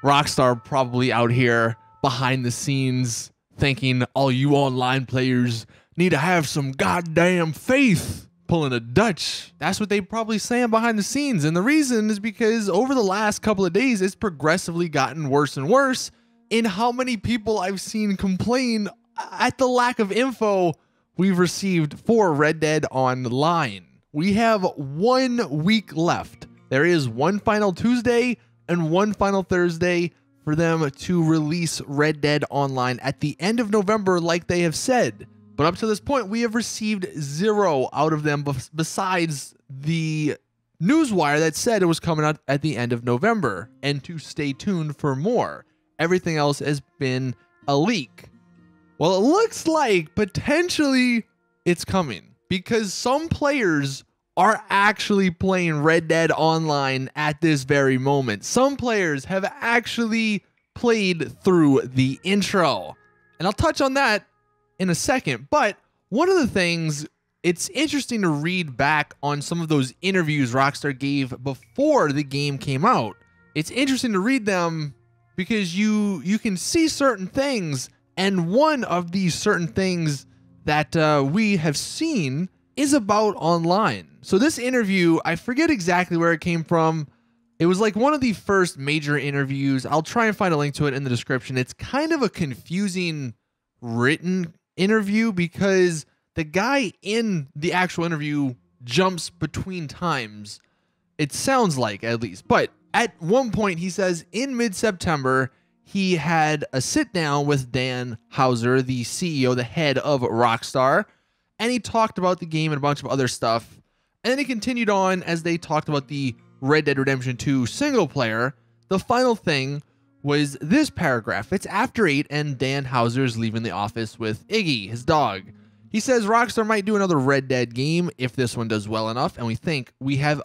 Rockstar probably out here behind the scenes thinking all you online players need to have some goddamn faith. Pulling a Dutch. That's what they probably saying behind the scenes. And the reason is because over the last couple of days, it's progressively gotten worse and worse in how many people I've seen complain at the lack of info we've received for Red Dead Online. We have 1 week left. There is one final Tuesday and one final Thursday for them to release Red Dead Online at the end of November, like they have said. But up to this point, we have received 0 out of them besides the newswire that said it was coming out at the end of November and to stay tuned for more. Everything else has been a leak. Well, it looks like potentially it's coming because some players are actually playing Red Dead Online at this very moment. Some players have actually played through the intro, and I'll touch on that in a second. But one of the things, it's interesting to read back on some of those interviews Rockstar gave before the game came out. It's interesting to read them because you can see certain things, and one of these certain things that we have seen is about online. So this interview, I forget exactly where it came from. It was like one of the first major interviews. I'll try and find a link to it in the description. It's kind of a confusing written interview because the guy in the actual interview jumps between times. It sounds like, at least. But at one point he says in mid-September he had a sit down with Dan Houser, the CEO, the head of Rockstar, and he talked about the game and a bunch of other stuff. And then he continued on as they talked about the Red Dead Redemption 2 single player. The final thing was this paragraph. It's after 8 and Dan Houser is leaving the office with Iggy, his dog. He says Rockstar might do another Red Dead game if this one does well enough, and we think we have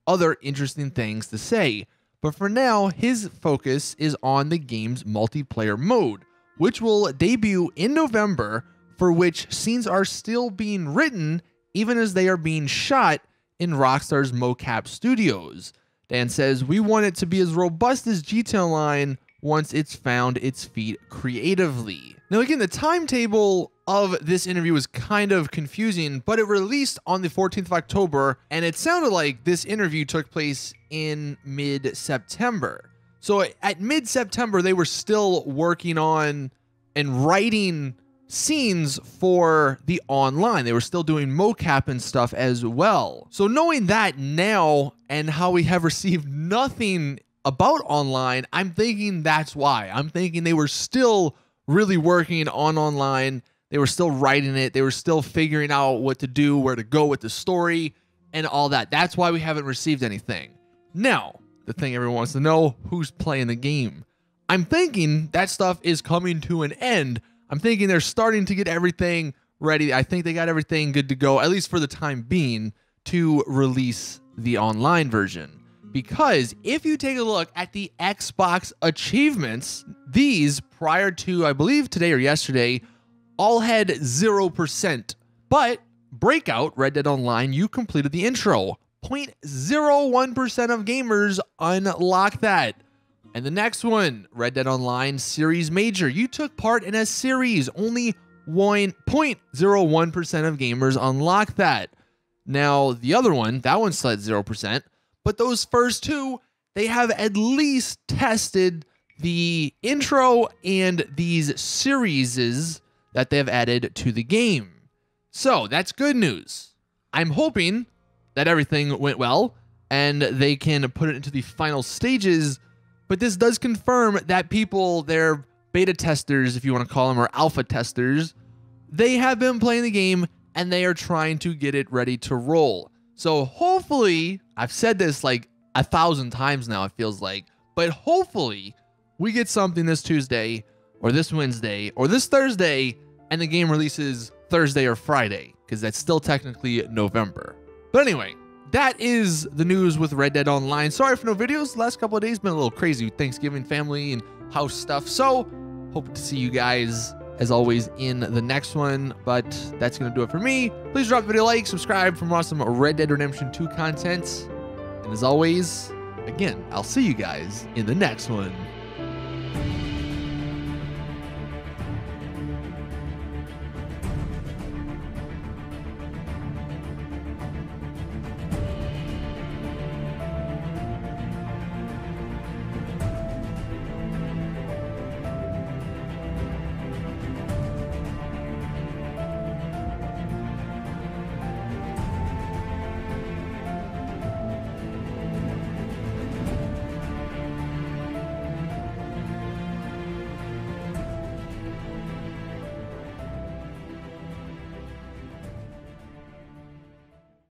other interesting things to say. But for now, his focus is on the game's multiplayer mode, which will debut in November, for which scenes are still being written even as they are being shot in Rockstar's mocap studios. Dan says, we want it to be as robust as GTA Online once it's found its feet creatively. Now again, the timetable of this interview was kind of confusing, but it released on the 14th of October, and it sounded like this interview took place in mid-September. So at mid-September, they were still working on and writing scenes for the online. They were still doing mocap and stuff as well. So knowing that now and how we have received nothing about online, I'm thinking that's why. I'm thinking they were still really working on online. They were still writing it. They were still figuring out what to do, where to go with the story and all that. That's why we haven't received anything. Now, the thing everyone wants to know, who's playing the game? I'm thinking that stuff is coming to an end. I'm thinking they're starting to get everything ready. I think they got everything good to go, at least for the time being, to release the online version. Because if you take a look at the Xbox achievements, these prior to, I believe, today or yesterday, all had 0%. But Breakout, Red Dead Online, you completed the intro. 0.01% of gamers unlock that. And the next one, Red Dead Online Series Major. You took part in a series. Only 0.01% of gamers unlock that. Now, the other one, that one still at 0%. But those first two, they have at least tested the intro and these series that they have added to the game. So, that's good news. I'm hoping that everything went well and they can put it into the final stages. But this does confirm that people, they're beta testers, if you want to call them, or alpha testers, they have been playing the game and they are trying to get it ready to roll. So hopefully, I've said this like 1,000 times now, it feels like, but hopefully we get something this Tuesday or this Wednesday or this Thursday and the game releases Thursday or Friday, because that's still technically November. But anyway, that is the news with Red Dead Online. Sorry for no videos. The last couple of days been a little crazy with Thanksgiving, family, and house stuff. So, hope to see you guys, as always, in the next one. But that's going to do it for me. Please drop the video a like, subscribe for more awesome Red Dead Redemption 2 content. And as always, again, I'll see you guys in the next one.